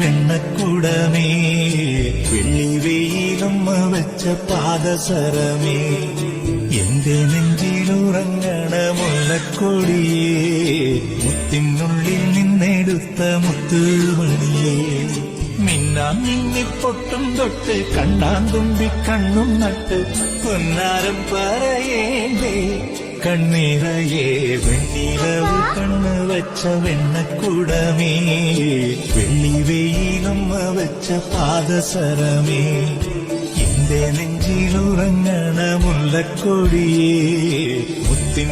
വെണ്ണക്കുടമേ, വെള്ളി വെയിലമ്മ വെച്ച പാദസരമേ, എന്റെ നെഞ്ചിലുറങ്ങണ മുല്ലക്കൊടിയേ, മുത്തിനുള്ളിൽ നിന്നെടുത്ത മുത്തുമണിയേ, മിന്നാൻ മിന്നിപ്പൊട്ടും തൊട്ട് കണ്ണാൻ തുമ്പി കണ്ണും നട്ട് പൊന്നാരം പറയേണ്ടേ കണ്ണീറയേ, വെണ്ണിലവ് കണ്ണ് വെച്ച വെണ്ണക്കുടമേ, വെള്ളി വെയിലമ്മ വെച്ച പാദസരമേ, എന്റെ നെഞ്ചിലുറങ്ങണ മുല്ലക്കൊടിയേ, മുത്തിൻ